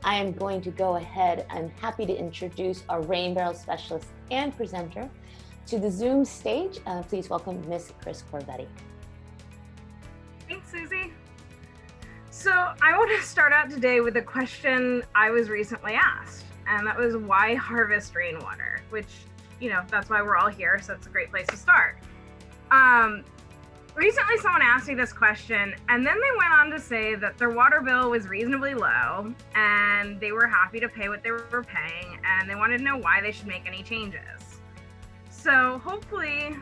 I am going to go ahead. I'm happy to introduce our rain barrel specialist and presenter to the Zoom stage. Please welcome Miss Chris Corvetti. Thanks, Susie. So I want to start out today with a question I was recently asked, and that was why harvest rainwater, which, that's why we're all here, so it's a great place to start. Recently someone asked me this question, and then they went on to say that their water bill was reasonably low, and they were happy to pay what they were paying, and they wanted to know why they should make any changes. So hopefully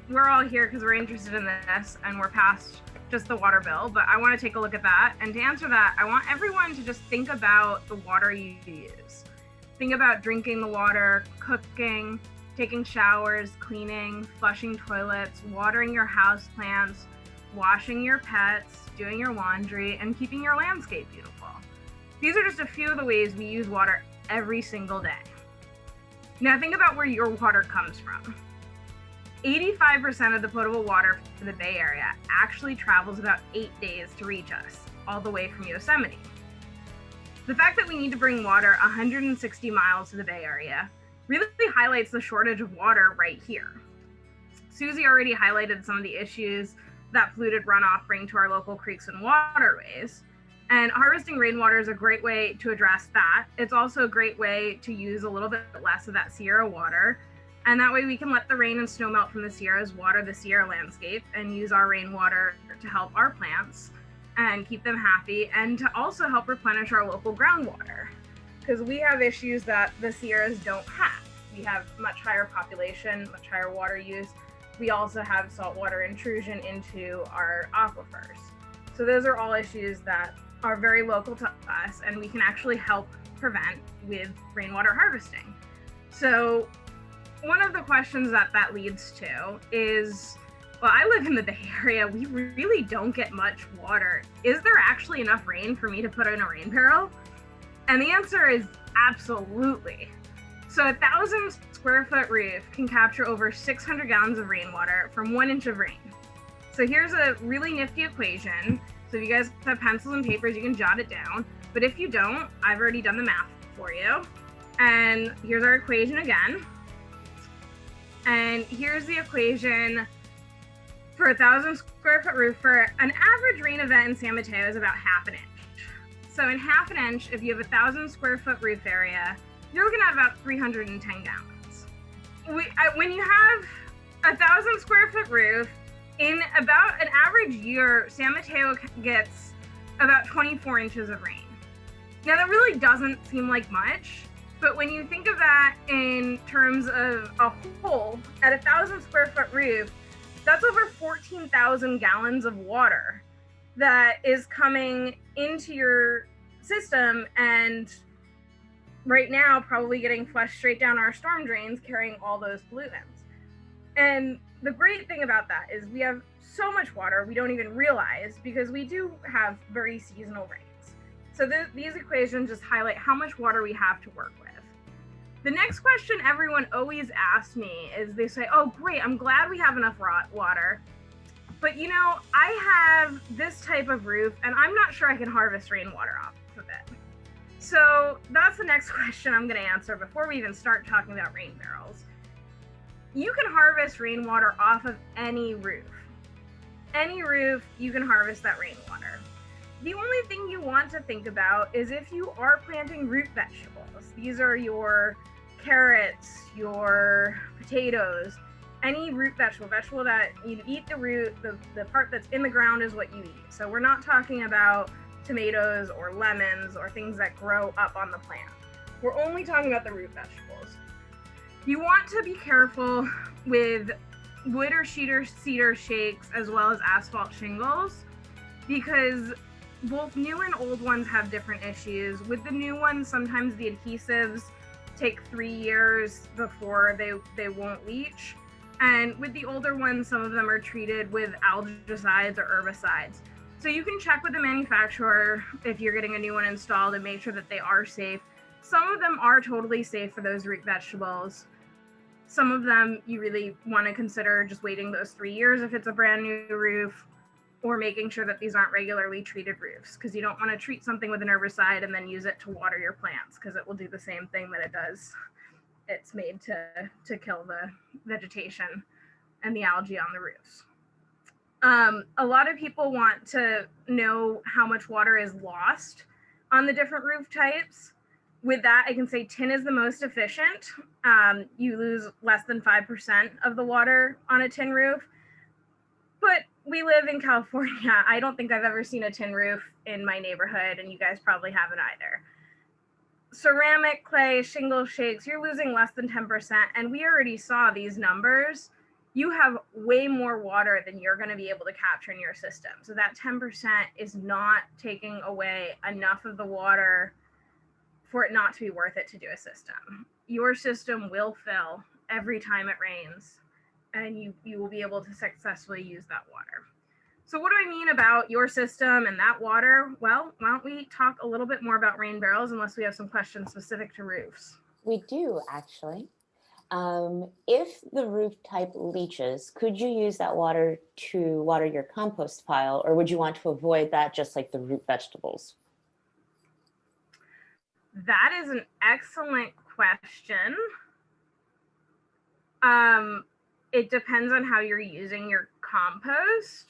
we're all here because we're interested in this, and we're past just the water bill, but I want to take a look at that. And to answer that, I want everyone to just think about the water you use. Think about drinking the water, cooking, taking showers, cleaning, flushing toilets, watering your house plants, washing your pets, doing your laundry, and keeping your landscape beautiful. These are just a few of the ways we use water every single day. Now think about where your water comes from. 85% of the potable water for the Bay Area actually travels about 8 days to reach us, all the way from Yosemite. The fact that we need to bring water 160 miles to the Bay Area really highlights the shortage of water right here. Susie already highlighted some of the issues that polluted runoff bring to our local creeks and waterways. And harvesting rainwater is a great way to address that. It's also a great way to use a little bit less of that Sierra water. And that way we can let the rain and snow melt from the Sierras water the Sierra landscape and use our rainwater to help our plants and keep them happy, and to also help replenish our local groundwater. Because we have issues that the Sierras don't have. We have much higher population, much higher water use. We also have saltwater intrusion into our aquifers. So those are all issues that are very local to us, and we can actually help prevent with rainwater harvesting. So one of the questions that leads to is, well, I live in the Bay Area. We really don't get much water. Is there actually enough rain for me to put in a rain barrel? And the answer is absolutely. So 1,000 square foot roof can capture over 600 gallons of rainwater from 1 inch of rain. So here's a really nifty equation. So if you guys have pencils and papers, you can jot it down. But if you don't, I've already done the math for you. And here's our equation again. And here's the equation for 1,000 square foot roof. For an average rain event in San Mateo is about half an inch. So in half an inch, if you have 1,000 square foot roof area, you're looking at about 310 gallons. When you have 1,000 square foot roof, in about an average year, San Mateo gets about 24 inches of rain. Now that really doesn't seem like much, but when you think of that in terms of a whole, at 1,000 square foot roof, that's over 14,000 gallons of water that is coming into your system, and right now probably getting flushed straight down our storm drains, carrying all those pollutants. And the great thing about that is we have so much water we don't even realize, because we do have very seasonal rains. So these equations just highlight how much water we have to work with. The next question everyone always asks me is, they say, oh great, I'm glad we have enough water, but I have this type of roof and I'm not sure I can harvest rainwater off of it. So that's the next question I'm going to answer before we even start talking about rain barrels. You can harvest rainwater off of any roof. Any roof, you can harvest that rainwater. The only thing you want to think about is if you are planting root vegetables. These are your carrots, your potatoes, any root vegetable that you eat the root, the part that's in the ground is what you eat. So we're not talking about tomatoes or lemons or things that grow up on the plant. We're only talking about the root vegetables. You want to be careful with wood or cedar shakes as well as asphalt shingles, because both new and old ones have different issues. With the new ones, sometimes the adhesives take 3 years before they won't leach. And with the older ones, some of them are treated with algicides or herbicides. So you can check with the manufacturer if you're getting a new one installed and make sure that they are safe. Some of them are totally safe for those root vegetables. Some of them you really want to consider just waiting those 3 years if it's a brand new roof. or making sure that these aren't regularly treated roofs, because you don't want to treat something with an herbicide and then use it to water your plants, because it will do the same thing that it does. It's made to kill the vegetation and the algae on the roofs. A lot of people want to know how much water is lost on the different roof types. With that, I can say tin is the most efficient. You lose less than 5% of the water on a tin roof. But we live in California. I don't think I've ever seen a tin roof in my neighborhood, and you guys probably haven't either. Ceramic, clay, shingle shakes, you're losing less than 10%. And we already saw these numbers. You have way more water than you're going to be able to capture in your system. So that 10% is not taking away enough of the water for it not to be worth it to do a system. Your system will fill every time it rains, and you will be able to successfully use that water. So what do I mean about your system and that water? Well, why don't we talk a little bit more about rain barrels, unless we have some questions specific to roofs. We do, actually. If the roof type leaches, could you use that water to water your compost pile, or would you want to avoid that just like the root vegetables? That is an excellent question. It depends on how you're using your compost.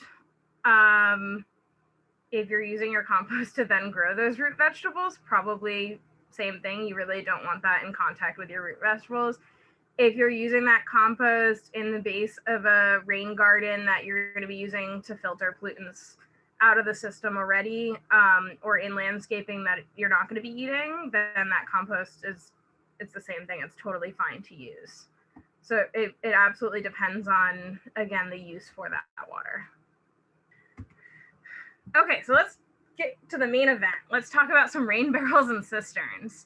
If you're using your compost to then grow those root vegetables, probably same thing. You really don't want that in contact with your root vegetables. If you're using that compost in the base of a rain garden that you're going to be using to filter pollutants out of the system already, or in landscaping that you're not going to be eating, then that compost it's the same thing. It's totally fine to use. So it absolutely depends on, again, the use for that water. Okay, so let's get to the main event. Let's talk about some rain barrels and cisterns.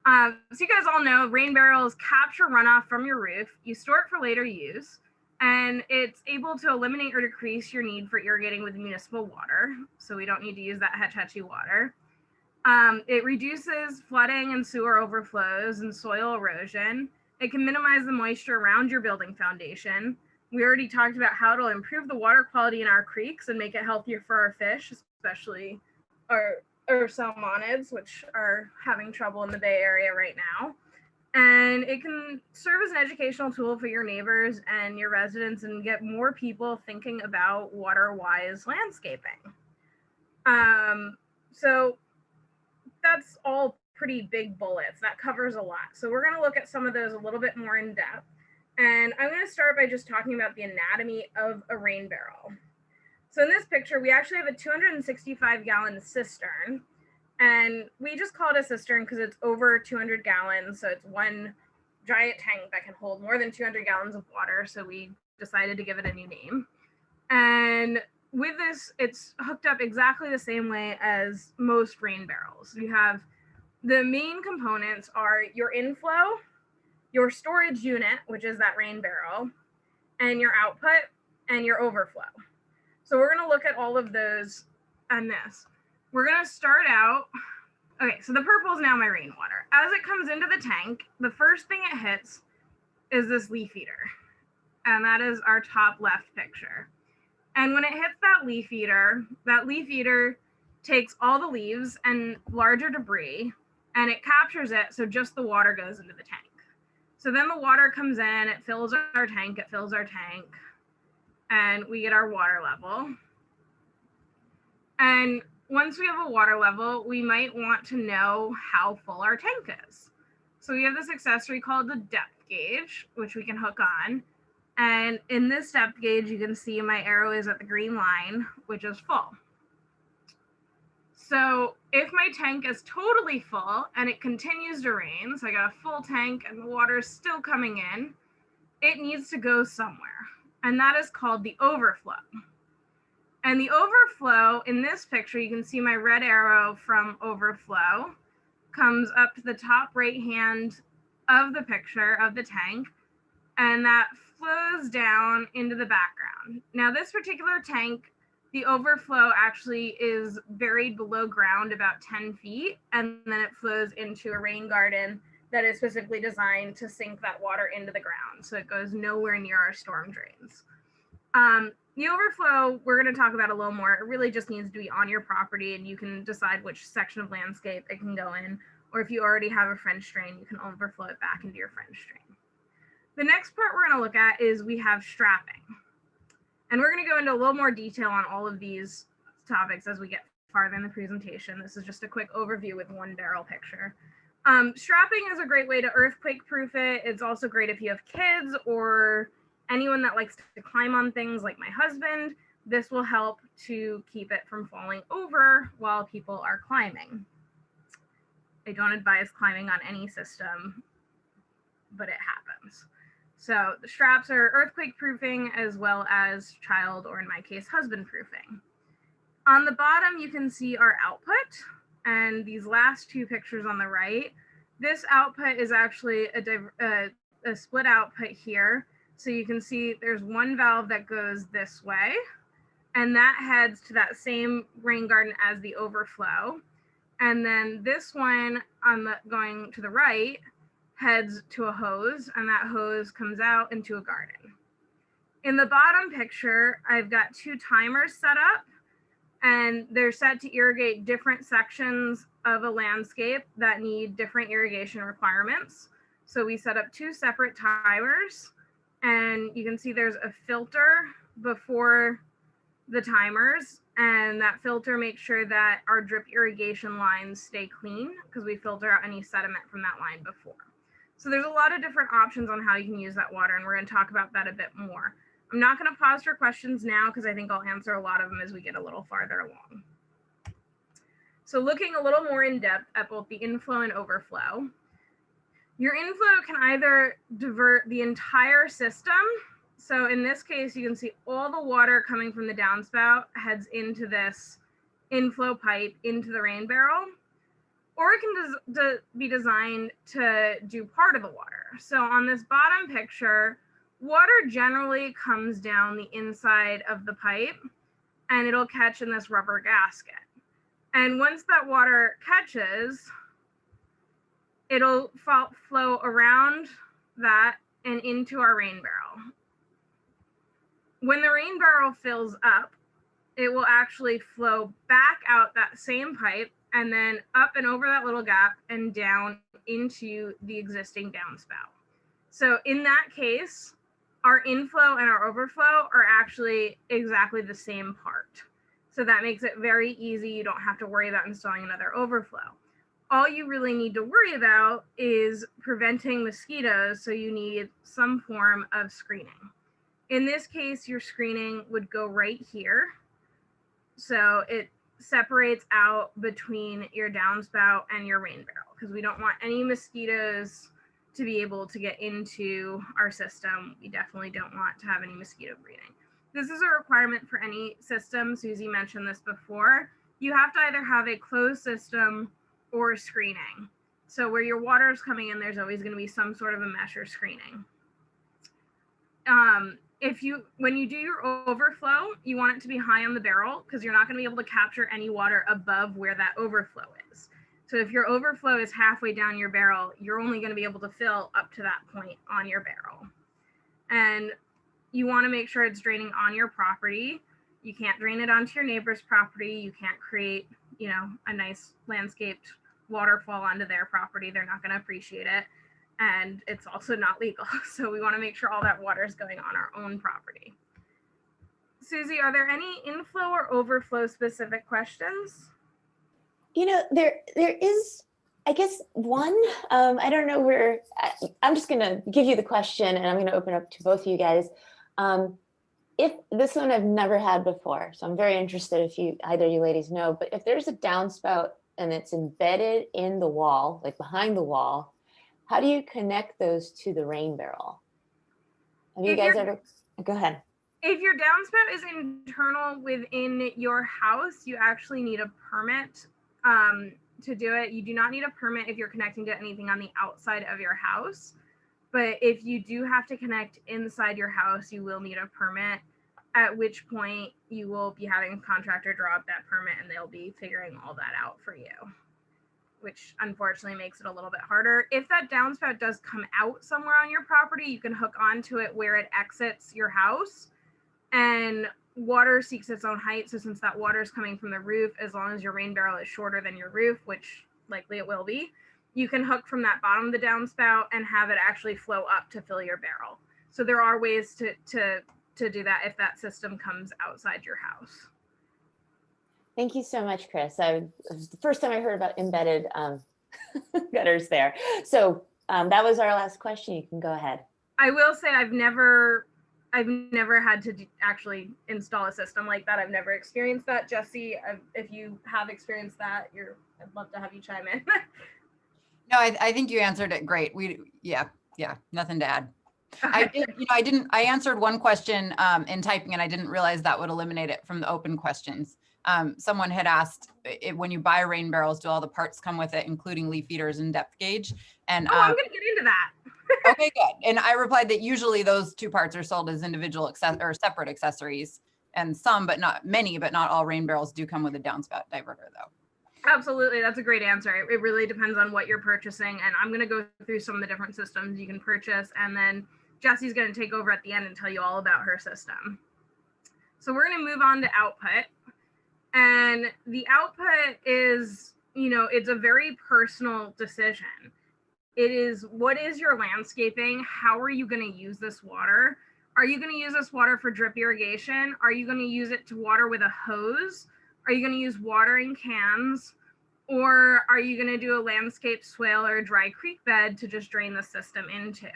So you guys all know rain barrels capture runoff from your roof. You store it for later use, and it's able to eliminate or decrease your need for irrigating with municipal water. So we don't need to use that hetchy water. It reduces flooding and sewer overflows and soil erosion. It can minimize the moisture around your building foundation. We already talked about how it'll improve the water quality in our creeks and make it healthier for our fish, especially our salmonids, which are having trouble in the Bay Area right now. And it can serve as an educational tool for your neighbors and your residents and get more people thinking about water-wise landscaping. So that's all pretty big bullets. That covers a lot. So we're going to look at some of those a little bit more in depth. And I'm going to start by just talking about the anatomy of a rain barrel. So in this picture, we actually have a 265-gallon cistern. And we just call it a cistern because it's over 200 gallons. So it's one giant tank that can hold more than 200 gallons of water. So we decided to give it a new name. And with this, it's hooked up exactly the same way as most rain barrels. You have the main components are your inflow, your storage unit, which is that rain barrel, and your output and your overflow. So we're going to look at all of those on this. We're going to start out. Okay, so the purple is now my rainwater. As it comes into the tank, the first thing it hits is this leaf eater. And that is our top left picture. And when it hits that leaf eater takes all the leaves and larger debris, and it captures it, so just the water goes into the tank. So then the water comes in, it fills our tank, and we get our water level. And once we have a water level, we might want to know how full our tank is. So we have this accessory called the depth gauge, which we can hook on. And in this depth gauge, you can see my arrow is at the green line, which is full. So if my tank is totally full and it continues to rain, so I got a full tank and the water is still coming in, it needs to go somewhere. And that is called the overflow. And the overflow, in this picture, you can see my red arrow from overflow comes up to the top right hand of the picture of the tank, and that flows down into the background. Now, this particular tank, the overflow actually is buried below ground about 10 feet, and then it flows into a rain garden that is specifically designed to sink that water into the ground. So it goes nowhere near our storm drains. The overflow, we're going to talk about a little more. It really just needs to be on your property, and you can decide which section of landscape it can go in. Or if you already have a French drain, you can overflow it back into your French drain. The next part we're going to look at is we have strapping. And we're going to go into a little more detail on all of these topics as we get farther in the presentation. This is just a quick overview with one barrel picture. Strapping is a great way to earthquake proof it. It's also great if you have kids or anyone that likes to climb on things like my husband. This will help to keep it from falling over while people are climbing. I don't advise climbing on any system, but it happens. So the straps are earthquake proofing as well as child, or in my case, husband proofing. On the bottom, you can see our output, and these last two pictures on the right, this output is actually a split output here. So you can see there's one valve that goes this way, and that heads to that same rain garden as the overflow. And then this one going to the right heads to a hose, and that hose comes out into a garden. In the bottom picture, I've got two timers set up, and they're set to irrigate different sections of a landscape that need different irrigation requirements. So we set up two separate timers, and you can see there's a filter before the timers, and that filter makes sure that our drip irrigation lines stay clean because we filter out any sediment from that line before. So there's a lot of different options on how you can use that water, and we're going to talk about that a bit more. I'm not going to pause for questions now because I think I'll answer a lot of them as we get a little farther along. So looking a little more in depth at both the inflow and overflow, your inflow can either divert the entire system. So in this case, you can see all the water coming from the downspout heads into this inflow pipe into the rain barrel, or it can be designed to do part of the water. So on this bottom picture, water generally comes down the inside of the pipe, and it'll catch in this rubber gasket. And once that water catches, it'll flow around that and into our rain barrel. When the rain barrel fills up, it will actually flow back out that same pipe and then up and over that little gap and down into the existing downspout. So in that case, our inflow and our overflow are actually exactly the same part. So that makes it very easy. You don't have to worry about installing another overflow. All you really need to worry about is preventing mosquitoes, so you need some form of screening. In this case, your screening would go right here. So it separates out between your downspout and your rain barrel, because we don't want any mosquitoes to be able to get into our system. We definitely don't want to have any mosquito breeding. This is a requirement for any system. Susie mentioned this before. You have to either have a closed system or screening. So where your water is coming in, there's always going to be some sort of a mesh or screening. When you do your overflow, you want it to be high on the barrel because you're not going to be able to capture any water above where that overflow is. So if your overflow is halfway down your barrel, you're only going to be able to fill up to that point on your barrel. And you want to make sure it's draining on your property. You can't drain it onto your neighbor's property. You can't create, a nice landscaped waterfall onto their property. They're not going to appreciate it. And it's also not legal. So we want to make sure all that water is going on our own property. Susie, are there any inflow or overflow specific questions? There is, I guess, one. I don't know where. I'm just going to give you the question, and I'm going to open up to both of you guys. If this one I've never had before, so I'm very interested if either of you ladies know, but if there's a downspout and it's embedded in the wall, like behind the wall, how do you connect those to the rain barrel? Have you guys ever, go ahead. If your downspout is internal within your house, you actually need a permit to do it. You do not need a permit if you're connecting to anything on the outside of your house. But if you do have to connect inside your house, you will need a permit, at which point you will be having a contractor draw up that permit and they'll be figuring all that out for you, which unfortunately makes it a little bit harder. If that downspout does come out somewhere on your property, you can hook onto it where it exits your house. And water seeks its own height. So since that water is coming from the roof, as long as your rain barrel is shorter than your roof, which likely it will be, you can hook from that bottom of the downspout and have it actually flow up to fill your barrel. So there are ways to do that if that system comes outside your house. Thank you so much, Chris. It was the first time I heard about embedded gutters there. So that was our last question. You can go ahead. I will say I've never had to actually install a system like that. I've never experienced that. Jesse, if you have experienced that, I'd love to have you chime in. No, I think you answered it great. Yeah, nothing to add. Okay. I answered one question in typing, and I didn't realize that would eliminate it from the open questions. Someone had asked, when you buy rain barrels, do all the parts come with it, including leaf feeders and depth gauge? And I'm going to get into that. Okay, good. And I replied that usually those two parts are sold as individual or separate accessories, and some, but not many, but not all rain barrels do come with a downspout diverter, though. Absolutely. That's a great answer. It really depends on what you're purchasing. And I'm going to go through some of the different systems you can purchase. And then Jesse's going to take over at the end and tell you all about her system. So we're going to move on to output. And the output is, it's a very personal decision. It is, what is your landscaping? How are you going to use this water? Are you going to use this water for drip irrigation? Are you going to use it to water with a hose? Are you going to use watering cans? Or are you going to do a landscape swale or a dry creek bed to just drain the system into,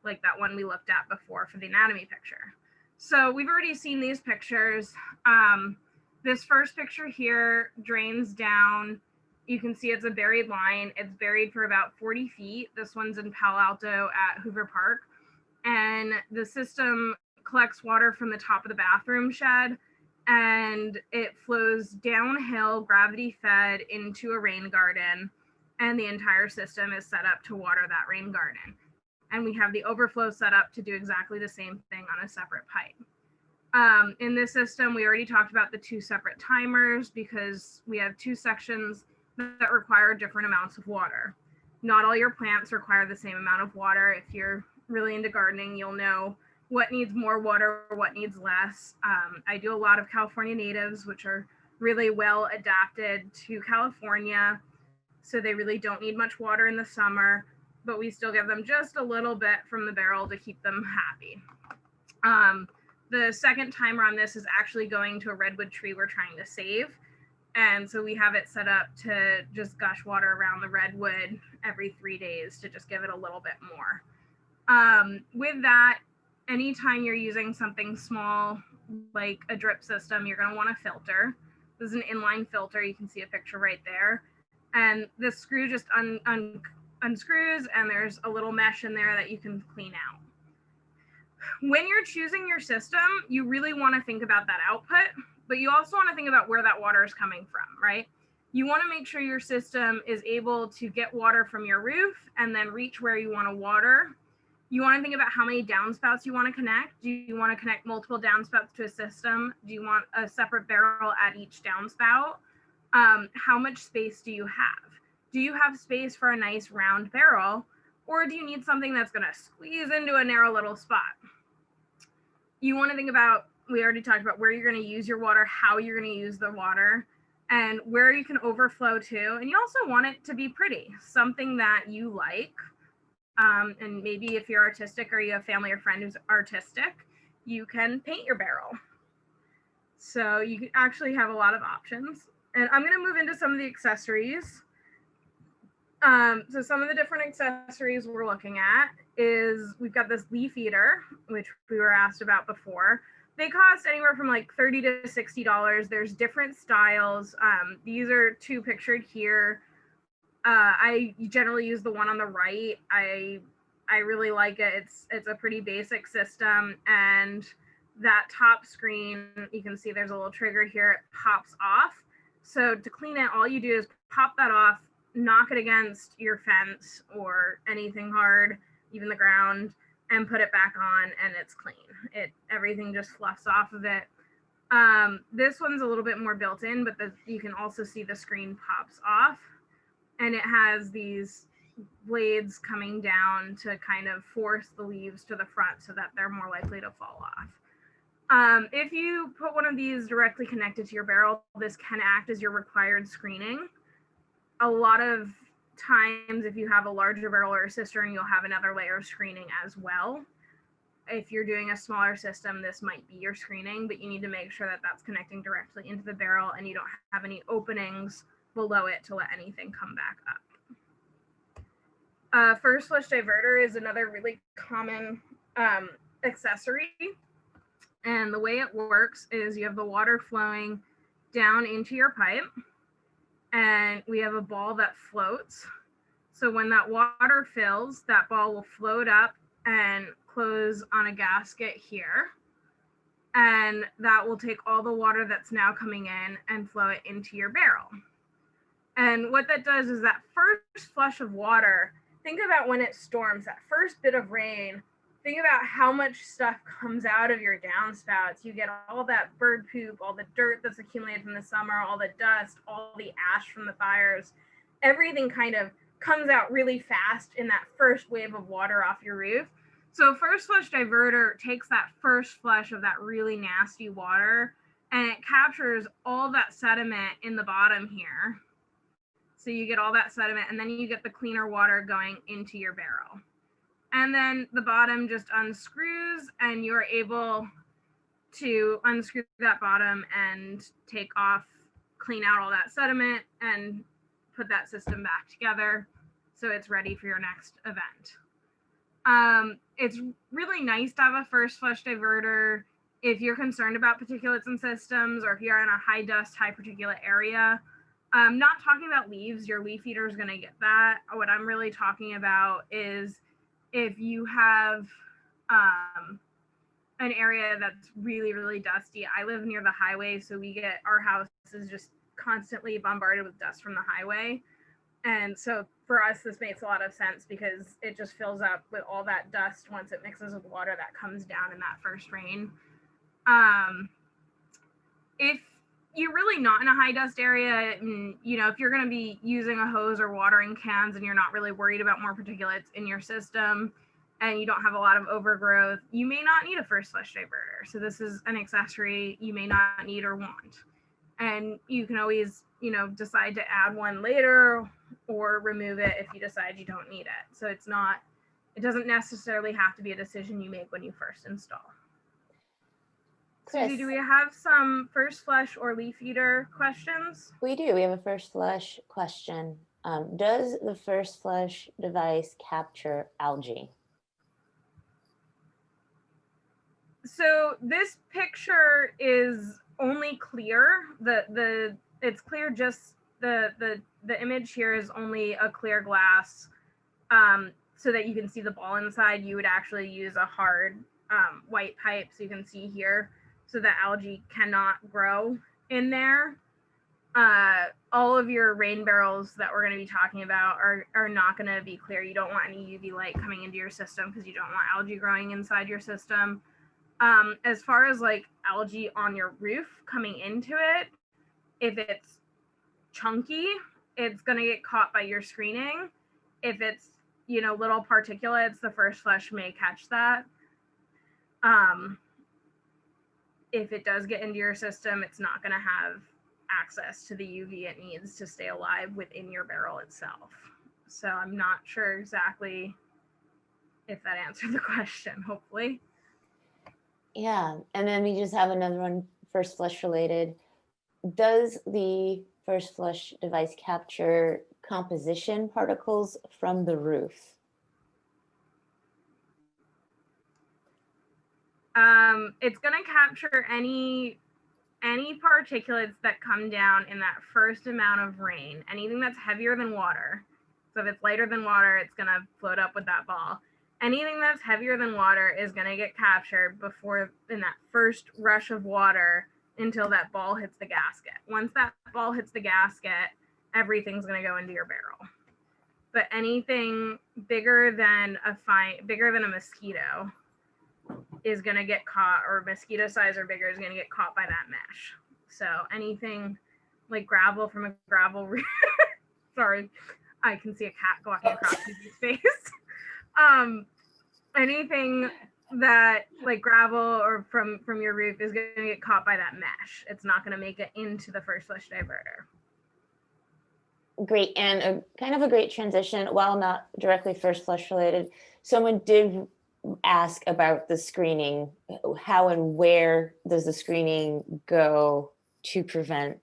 like that one we looked at before for the anatomy picture? So we've already seen these pictures. This first picture here drains down. You can see it's a buried line. It's buried for about 40 feet. This one's in Palo Alto at Hoover Park. And the system collects water from the top of the bathroom shed, and it flows downhill, gravity fed, into a rain garden, and the entire system is set up to water that rain garden. And we have the overflow set up to do exactly the same thing on a separate pipe. In this system, we already talked about the two separate timers because we have two sections that require different amounts of water. Not all your plants require the same amount of water. If you're really into gardening, you'll know what needs more water, what needs less. I do a lot of California natives, which are really well adapted to California. So they really don't need much water in the summer, but we still give them just a little bit from the barrel to keep them happy. The second timer on this is actually going to a redwood tree we're trying to save. And so we have it set up to just gush water around the redwood every 3 days to just give it a little bit more. With that, anytime you're using something small like a drip system, you're going to want a filter. This is an inline filter. You can see a picture right there. And this screw just unscrews, and there's a little mesh in there that you can clean out. When you're choosing your system, you really want to think about that output, but you also want to think about where that water is coming from, right? You want to make sure your system is able to get water from your roof and then reach where you want to water. You want to think about how many downspouts you want to connect. Do you want to connect multiple downspouts to a system? Do you want a separate barrel at each downspout? How much space do you have? Do you have space for a nice round barrel, or do you need something that's going to squeeze into a narrow little spot? You want to think about, we already talked about where you're going to use your water, how you're going to use the water, and where you can overflow to. And you also want it to be pretty, something that you like. And maybe if you're artistic or you have family or friend who's artistic, you can paint your barrel. So you can actually have a lot of options. And I'm going to move into some of the accessories. So some of the different accessories we're looking at is we've got this leaf eater, which we were asked about before. They cost anywhere from like $30 to $60. There's different styles. These are two pictured here. I generally use the one on the right. I really like it. It's a pretty basic system, and that top screen, you can see there's a little trigger here. It pops off. So to clean it, all you do is pop that off, knock it against your fence or anything hard, even the ground, and put it back on, and it's clean. Everything just fluffs off of it. This one's a little bit more built in, but you can also see the screen pops off, and it has these blades coming down to kind of force the leaves to the front so that they're more likely to fall off. If you put one of these directly connected to your barrel, this can act as your required screening. A lot of times, if you have a larger barrel or a cistern, you'll have another layer of screening as well. If you're doing a smaller system, this might be your screening, but you need to make sure that that's connecting directly into the barrel and you don't have any openings below it to let anything come back up. First flush diverter is another really common accessory. And the way it works is you have the water flowing down into your pipe, and we have a ball that floats. So when that water fills, that ball will float up and close on a gasket here. And that will take all the water that's now coming in and flow it into your barrel. And what that does is that first flush of water, think about when it storms, that first bit of rain, think about how much stuff comes out of your downspouts. You get all that bird poop, all the dirt that's accumulated from the summer, all the dust, all the ash from the fires. Everything kind of comes out really fast in that first wave of water off your roof. So first flush diverter takes that first flush of that really nasty water and it captures all that sediment in the bottom here. So you get all that sediment and then you get the cleaner water going into your barrel. And then the bottom just unscrews and you're able to unscrew that bottom and take off, clean out all that sediment and put that system back together so it's ready for your next event. It's really nice to have a first flush diverter if you're concerned about particulates in systems or if you're in a high dust, high particulate area. Not talking about leaves, your leaf eater is going to get that. What I'm really talking about is if you have an area that's really, really dusty. I live near the highway, so our house is just constantly bombarded with dust from the highway. And so for us, this makes a lot of sense because it just fills up with all that dust once it mixes with water that comes down in that first rain. If you're really not in a high dust area, and, if you're going to be using a hose or watering cans and you're not really worried about more particulates in your system and you don't have a lot of overgrowth, you may not need a first flush diverter. So this is an accessory you may not need or want. And you can always, decide to add one later or remove it if you decide you don't need it. So it doesn't necessarily have to be a decision you make when you first install. Chris, Susie, do we have some first flush or leaf eater questions? we do. We have a first flush question. Does the first flush device capture algae? So this picture is only clear. It's clear, just the image here is only a clear glass so that you can see the ball inside. You would actually use a hard white pipe so you can see here so that algae cannot grow in there. All of your rain barrels that we're going to be talking about are not going to be clear. You don't want any UV light coming into your system because you don't want algae growing inside your system. As far as like algae on your roof coming into it, if it's chunky, it's going to get caught by your screening. If it's, little particulates, the first flush may catch that. If it does get into your system, it's not going to have access to the UV it needs to stay alive within your barrel itself. So I'm not sure exactly if that answered the question, hopefully. Yeah, and then we just have another one, first flush related. Does the first flush device capture composition particles from the roof? It's going to capture any particulates that come down in that first amount of rain, anything that's heavier than water. So if it's lighter than water, it's going to float up with that ball. Anything that's heavier than water is going to get captured in that first rush of water until that ball hits the gasket. Once that ball hits the gasket, everything's going to go into your barrel. But anything bigger than a mosquito is going to get caught, or mosquito size or bigger is going to get caught by that mesh. So anything like gravel from a gravel sorry, I can see a cat walking across his face. Anything that like gravel or from your roof is going to get caught by that mesh. It's not going to make it into the first flush diverter. Great, and kind of a great transition, while not directly first flush related. Someone did ask about the screening. How and where does the screening go to prevent,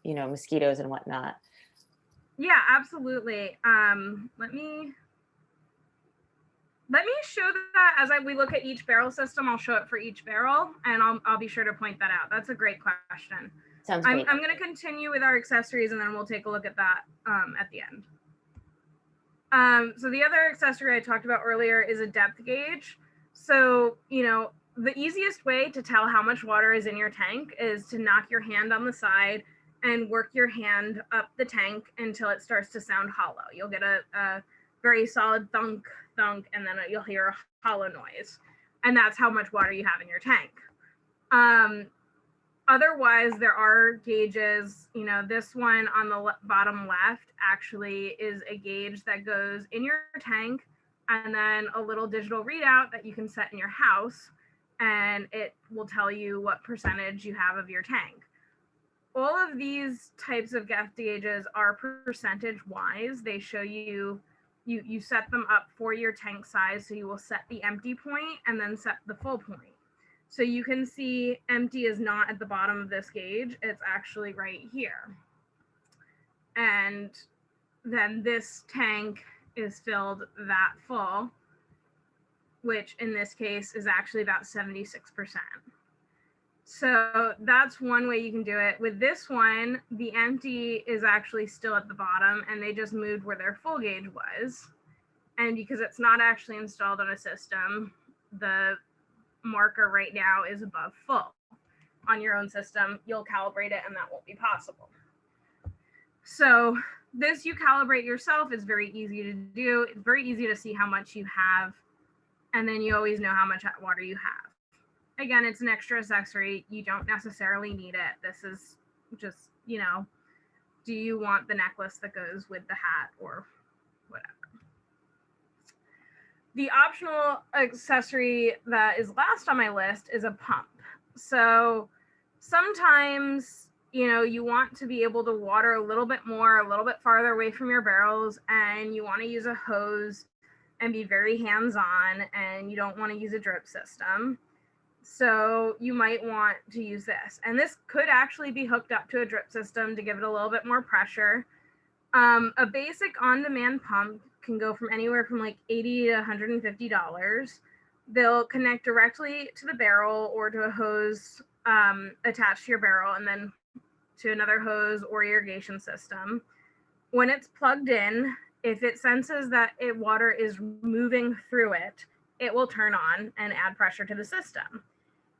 mosquitoes and whatnot? Yeah, absolutely. Let me show that as we look at each barrel system. I'll show it for each barrel, and I'll be sure to point that out. That's a great question. Sounds great. I'm going to continue with our accessories, and then we'll take a look at that at the end. So the other accessory I talked about earlier is a depth gauge. So, the easiest way to tell how much water is in your tank is to knock your hand on the side and work your hand up the tank until it starts to sound hollow. You'll get a very solid thunk, thunk, and then you'll hear a hollow noise. And that's how much water you have in your tank. Otherwise, there are gauges. This one on the bottom left actually is a gauge that goes in your tank, and then a little digital readout that you can set in your house, and it will tell you what percentage you have of your tank. All of these types of depth gauges are percentage wise. They show you set them up for your tank size. So you will set the empty point and then set the full point. So you can see empty is not at the bottom of this gauge. It's actually right here. And then this tank is filled that full, which in this case is actually about 76%. So that's one way you can do it. With this one, the empty is actually still at the bottom, and they just moved where their full gauge was. And because it's not actually installed on a system, the marker right now is above full. On your own system, you'll calibrate it, and that won't be possible. So this you calibrate yourself is very easy to do. It's very easy to see how much you have, and then you always know how much water you have. Again, it's an extra accessory. You don't necessarily need it. This is just, do you want the necklace that goes with the hat or whatever? The optional accessory that is last on my list is a pump. So sometimes, you want to be able to water a little bit more, a little bit farther away from your barrels, and you want to use a hose and be very hands-on, and you don't want to use a drip system. So you might want to use this. And this could actually be hooked up to a drip system to give it a little bit more pressure. A basic on-demand pump can go from anywhere from like $80 to $150. They'll connect directly to the barrel or to a hose attached to your barrel, and then to another hose or irrigation system. When it's plugged in, if it senses that water is moving through it, it will turn on and add pressure to the system.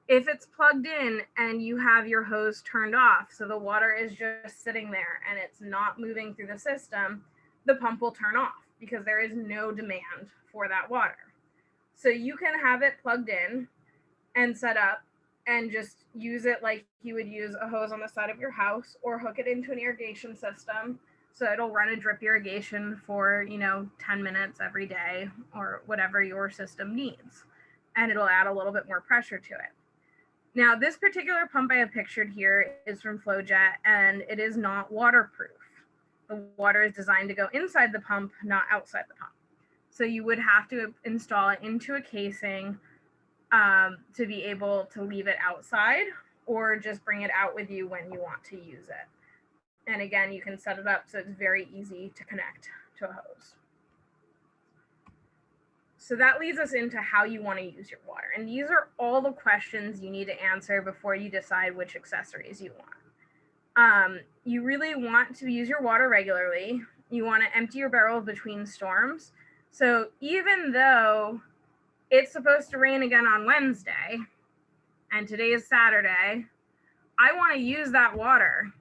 If it's plugged in and you have your hose turned off, so the water is just sitting there and it's not moving through the system, the pump will turn off because there is no demand for that water. So you can have it plugged in and set up and just use it like you would use a hose on the side of your house, or hook it into an irrigation system. So it'll run a drip irrigation for, 10 minutes every day or whatever your system needs. And it'll add a little bit more pressure to it. Now, this particular pump I have pictured here is from FlowJet, and it is not waterproof. The water is designed to go inside the pump, not outside the pump. So you would have to install it into a casing to be able to leave it outside, or just bring it out with you when you want to use it. And again, you can set it up so it's very easy to connect to a hose. So that leads us into how you want to use your water. And these are all the questions you need to answer before you decide which accessories you want. You really want to use your water regularly. You want to empty your barrels between storms. So even though it's supposed to rain again on Wednesday, and today is Saturday, I want to use that water.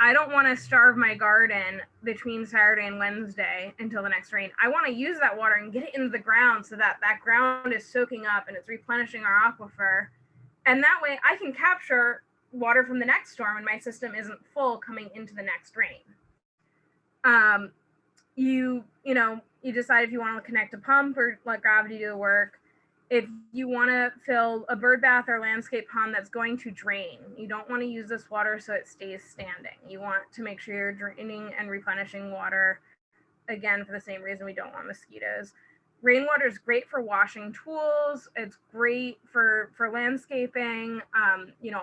I don't want to starve my garden between Saturday and Wednesday until the next rain. I want to use that water and get it into the ground so that that ground is soaking up and it's replenishing our aquifer. And that way I can capture water from the next storm and my system isn't full coming into the next rain. You decide if you want to connect a pump or let gravity do the work. If you want to fill a bird bath or landscape pond that's going to drain, you don't want to use this water so it stays standing. You want to make sure you're draining and replenishing water, again, for the same reason we don't want mosquitoes. Rainwater is great for washing tools. It's great for landscaping,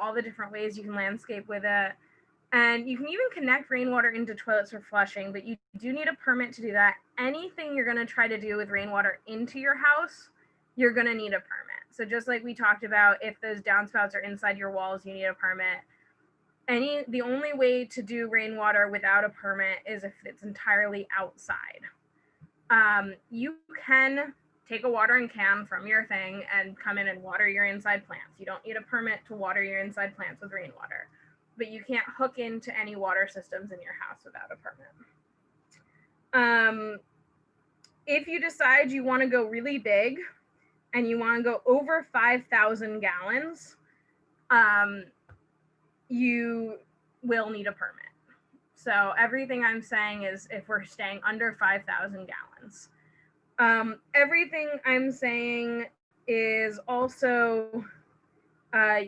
all the different ways you can landscape with it. And you can even connect rainwater into toilets for flushing, but you do need a permit to do that. Anything you're going to try to do with rainwater into your house, you're going to need a permit. So just like we talked about, if those downspouts are inside your walls, you need a permit. The only way to do rainwater without a permit is if it's entirely outside. You can take a watering can from your thing and come in and water your inside plants. You don't need a permit to water your inside plants with rainwater, but you can't hook into any water systems in your house without a permit. If you decide you want to go really big and you want to go over 5,000 gallons, you will need a permit. So everything I'm saying is if we're staying under 5,000 gallons. Everything I'm saying is also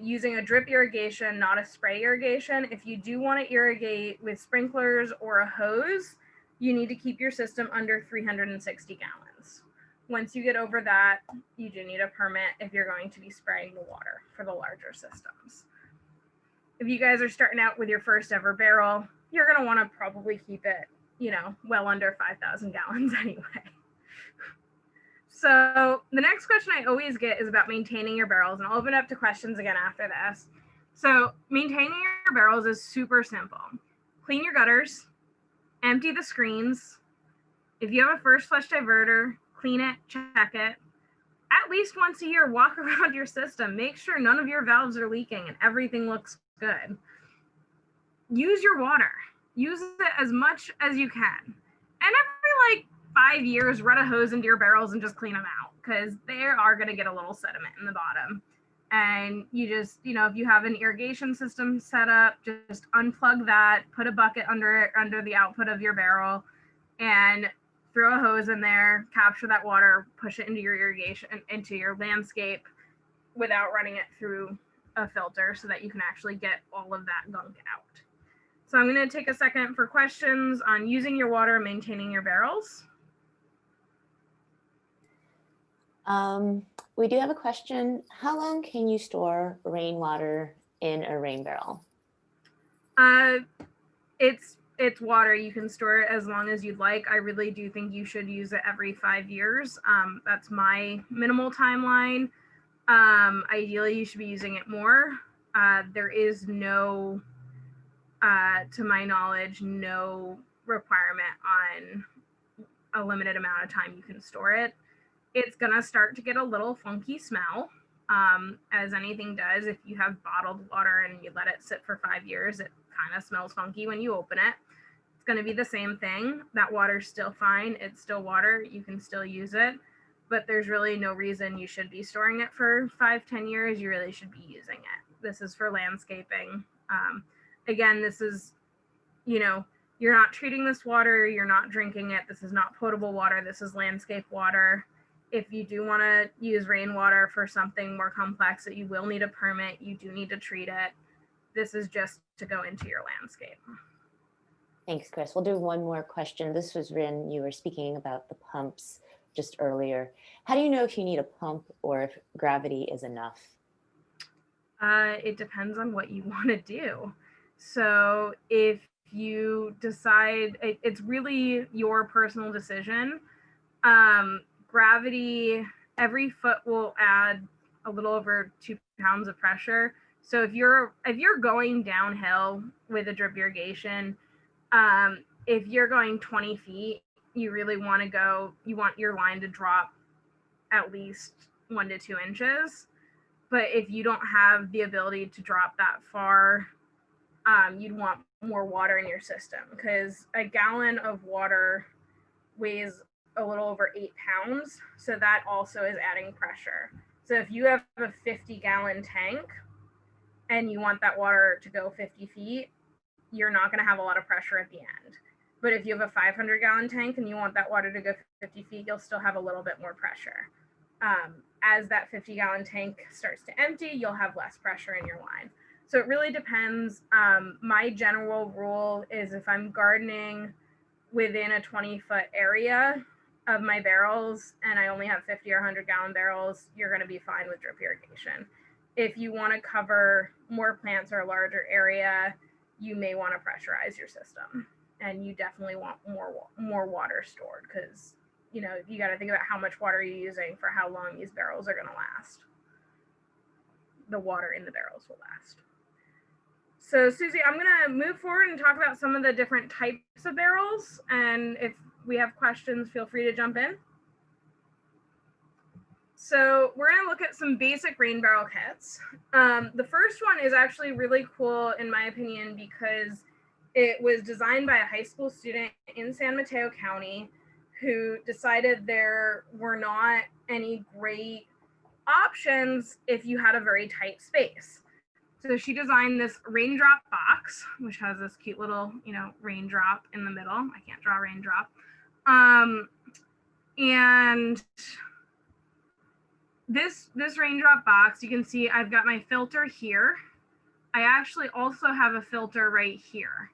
using a drip irrigation, not a spray irrigation. If you do want to irrigate with sprinklers or a hose, you need to keep your system under 360 gallons. Once you get over that, you do need a permit if you're going to be spraying the water for the larger systems. If you guys are starting out with your first ever barrel, you're going to want to probably keep it, well under 5,000 gallons anyway. So the next question I always get is about maintaining your barrels, and I'll open it up to questions again after this. So maintaining your barrels is super simple. Clean your gutters, empty the screens. If you have a first flush diverter, clean it, check it. At least once a year, walk around your system. Make sure none of your valves are leaking and everything looks good. Use your water. Use it as much as you can. And every 5 years, run a hose into your barrels and just clean them out, because they are going to get a little sediment in the bottom. And you just, if you have an irrigation system set up, just unplug that, put a bucket under it, under the output of your barrel, and throw a hose in there, capture that water, push it into your irrigation, into your landscape without running it through a filter, so that you can actually get all of that gunk out. So I'm going to take a second for questions on using your water and maintaining your barrels. We do have a question. How long can you store rainwater in a rain barrel? It's water. You can store it as long as you'd like. I really do think you should use it every 5 years. That's my minimal timeline. Ideally, you should be using it more. There is no, to my knowledge, no requirement on a limited amount of time you can store it. It's gonna start to get a little funky smell, as anything does. If you have bottled water and you let it sit for 5 years, it kind of smells funky when you open it. It's gonna be the same thing. That water's still fine. It's still water. You can still use it, but there's really no reason you should be storing it for 5-10 years. You really should be using it. This is for landscaping. Again, this is, you're not treating this water. You're not drinking it. This is not potable water. This is landscape water. If you do want to use rainwater for something more complex that you will need a permit, you do need to treat it. This is just to go into your landscape. Thanks, Chris. We'll do one more question. This was when you were speaking about the pumps just earlier. How do you know if you need a pump or if gravity is enough? It depends on what you want to do. So if you decide, it's really your personal decision. Gravity, every foot will add a little over 2 pounds of pressure. So if you're going downhill with a drip irrigation, if you're going 20 feet, you really want you want your line to drop at least 1 to 2 inches. But if you don't have the ability to drop that far, you'd want more water in your system, because a gallon of water weighs a little over 8 pounds. So that also is adding pressure. So if you have a 50-gallon tank and you want that water to go 50 feet, you're not going to have a lot of pressure at the end. But if you have a 500-gallon tank and you want that water to go 50 feet, you'll still have a little bit more pressure. as that 50-gallon tank starts to empty, you'll have less pressure in your line. So it really depends. My general rule is if I'm gardening within a 20-foot area of my barrels and I only have 50 or 100-gallon barrels, you're going to be fine with drip irrigation. If you want to cover more plants or a larger area, you may want to pressurize your system, and you definitely want more water stored, because you got to think about how much water you're using for how long these barrels are going to last. The water in the barrels will last. So Susie, I'm going to move forward and talk about some of the different types of barrels, and if we have questions, feel free to jump in. So we're going to look at some basic rain barrel kits. The first one is actually really cool, in my opinion, because it was designed by a high school student in San Mateo County who decided there were not any great options if you had a very tight space. So she designed this raindrop box, which has this cute little, raindrop in the middle. I can't draw a raindrop. And this raindrop box, you can see I've got my filter here. I actually also have a filter right here,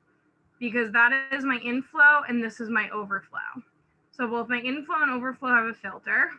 because that is my inflow and this is my overflow. So both my inflow and overflow have a filter.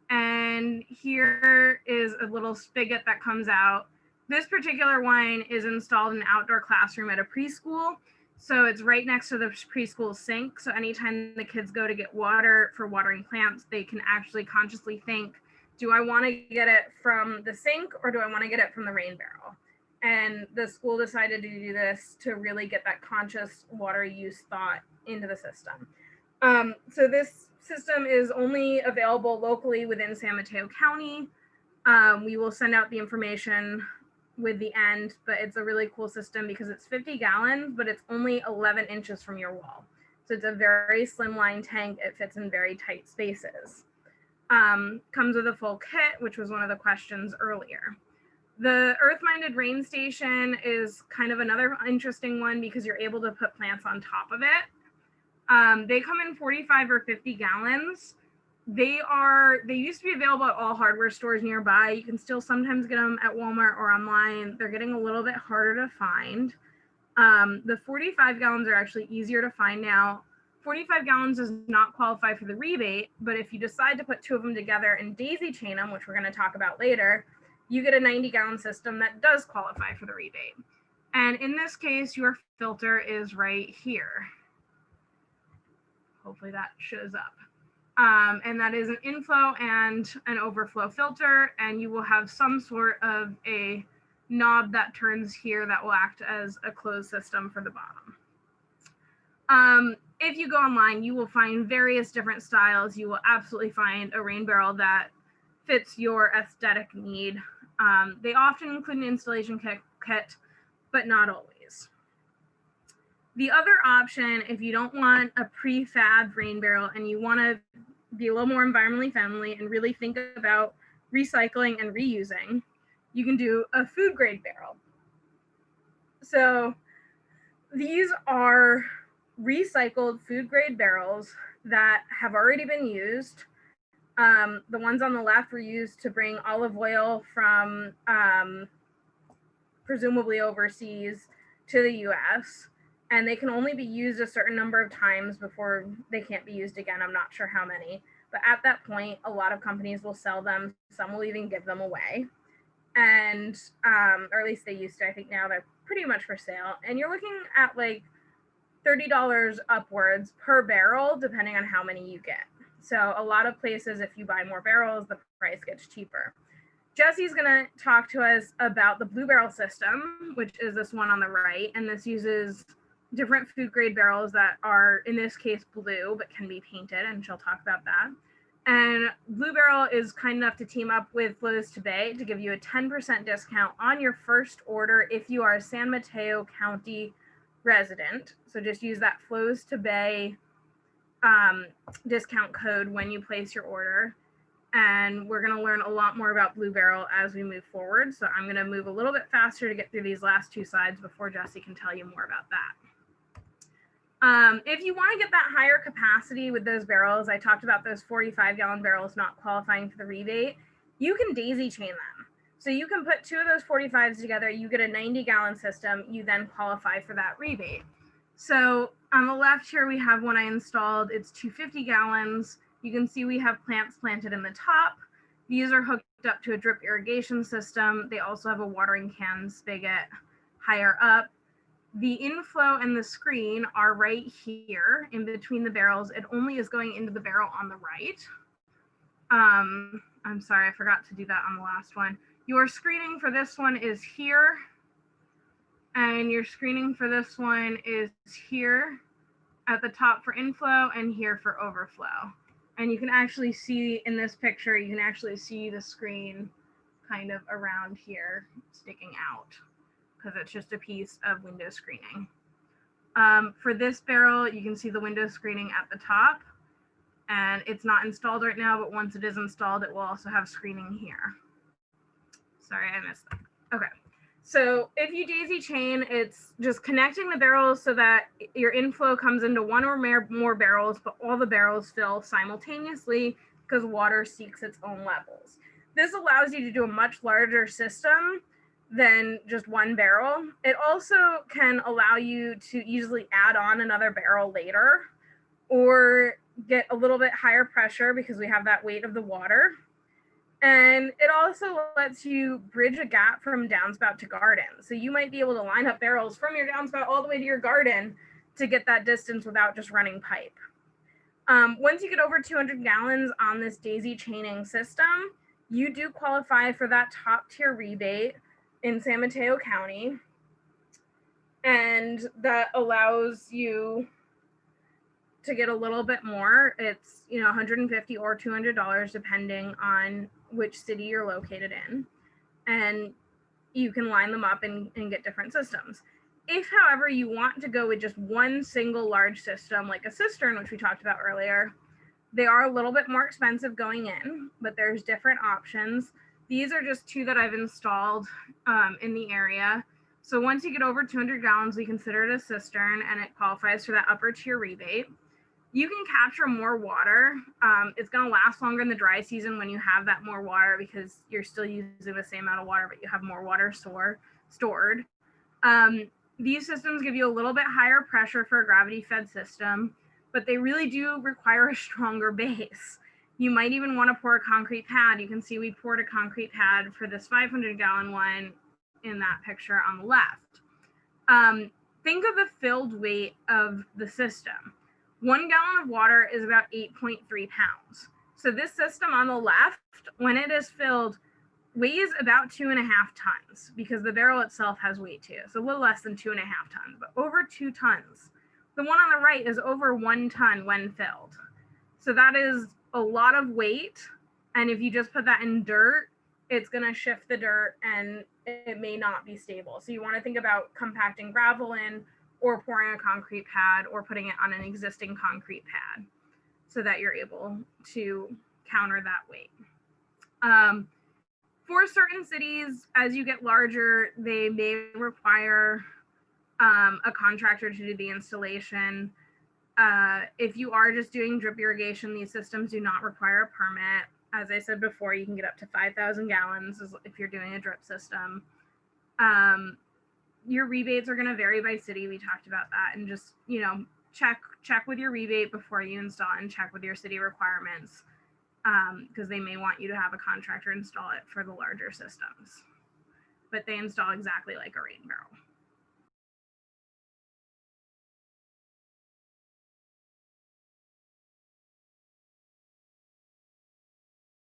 And here is a little spigot that comes out. This particular one is installed in an outdoor classroom at a preschool. So it's right next to the preschool sink. So anytime the kids go to get water for watering plants, they can actually consciously think, do I want to get it from the sink or do I want to get it from the rain barrel? And the school decided to do this to really get that conscious water use thought into the system. So this system is only available locally within San Mateo County. We will send out the information with the end, but it's a really cool system because it's 50 gallons, but it's only 11 inches from your wall. So it's a very slimline tank. It fits in very tight spaces. Comes with a full kit, which was one of the questions earlier. The Earth-Minded Rain Station is kind of another interesting one because you're able to put plants on top of it. They come in 45 or 50 gallons. They used to be available at all hardware stores nearby. You can still sometimes get them at Walmart or online. They're getting a little bit harder to find. The 45 gallons are actually easier to find now. 45 gallons does not qualify for the rebate, but if you decide to put two of them together and daisy chain them, which we're going to talk about later, you get a 90-gallon system that does qualify for the rebate. And in this case, your filter is right here. Hopefully that shows up. And that is an inflow and an overflow filter, and you will have some sort of a knob that turns here that will act as a closed system for the bottom. If you go online, you will find various different styles. You will absolutely find a rain barrel that fits your aesthetic need. They often include an installation kit, but not always. The other option, if you don't want a prefab rain barrel and you want to be a little more environmentally friendly and really think about recycling and reusing, you can do a food grade barrel. So these are recycled food grade barrels that have already been used. The ones on the left were used to bring olive oil from presumably overseas to the US, and they can only be used a certain number of times before they can't be used again. I'm not sure how many, but at that point, a lot of companies will sell them. Some will even give them away. And, or at least they used to. I think now they're pretty much for sale. And you're looking at like $30 upwards per barrel, depending on how many you get. So a lot of places, if you buy more barrels, the price gets cheaper. Jesse's gonna talk to us about the blue barrel system, which is this one on the right. And this uses different food grade barrels that are, in this case, blue, but can be painted, and she'll talk about that. And Blue Barrel is kind enough to team up with Flows to Bay to give you a 10% discount on your first order if you are a San Mateo County resident. So just use that Flows to Bay discount code when you place your order. And we're going to learn a lot more about Blue Barrel as we move forward. So I'm going to move a little bit faster to get through these last two slides before Jesse can tell you more about that. If you want to get that higher capacity with those barrels, I talked about those 45-gallon barrels not qualifying for the rebate. you can daisy chain them. So you can put 2 of those 45s together, you get a 90-gallon system, you then qualify for that rebate. So on the left here, we have one I installed. It's 250 gallons. You can see we have plants planted in the top. These are hooked up to a drip irrigation system. They also have a watering can spigot higher up. The inflow and the screen are right here in between the barrels. It only is going into the barrel on the right. I'm sorry, I forgot to do that on the last one. Your screening for this one is here. And your screening for this one is here at the top for inflow and here for overflow. And you can actually see in this picture, you can actually see the screen kind of around here sticking out because it's just a piece of window screening. For this barrel, you can see the window screening at the top, and it's not installed right now, but once it is installed, it will also have screening here. Sorry, I missed that. Okay. So if you daisy chain, it's just connecting the barrels so that your inflow comes into one or more barrels, but all the barrels fill simultaneously because water seeks its own levels. This allows you to do a much larger system than just one barrel. It also can allow you to easily add on another barrel later or get a little bit higher pressure because we have that weight of the water. And it also lets you bridge a gap from downspout to garden. So you might be able to line up barrels from your downspout all the way to your garden to get that distance without just running pipe. Once you get over 200 gallons on this daisy chaining system, you do qualify for that top tier rebate in San Mateo County. And that allows you to get a little bit more. It's, you know, $150 or $200 depending on which city you're located in, and you can line them up and get different systems. If, however, you want to go with just one single large system like a cistern, which we talked about earlier, they are a little bit more expensive going in, but there's different options. These are just 2 that I've installed in the area. So once you get over 200 gallons, we consider it a cistern and it qualifies for that upper tier rebate. You can capture more water. It's going to last longer in the dry season when you have that more water because you're still using the same amount of water, but you have more water stored. These systems give you a little bit higher pressure for a gravity-fed system, but they really do require a stronger base. You might even want to pour a concrete pad. You can see we poured a concrete pad for this 500-gallon one in that picture on the left. Think of the filled weight of the system. 1 gallon of water is about 8.3 pounds. So this system on the left, when it is filled, weighs about 2.5 tons because the barrel itself has weight too. So a little less than 2.5 tons, but over 2 tons. The one on the right is over 1 ton when filled. So that is a lot of weight. And if you just put that in dirt, it's gonna shift the dirt and it may not be stable. So you wanna think about compacting gravel in, or pouring a concrete pad or putting it on an existing concrete pad so that you're able to counter that weight. For certain cities, as you get larger, they may require a contractor to do the installation. If you are just doing drip irrigation, these systems do not require a permit. As I said before, you can get up to 5,000 gallons if you're doing a drip system. Your rebates are going to vary by city. We talked about that, and just, you know, check with your rebate before you install and check with your city requirements because they may want you to have a contractor install it for the larger systems, but they install exactly like a rain barrel.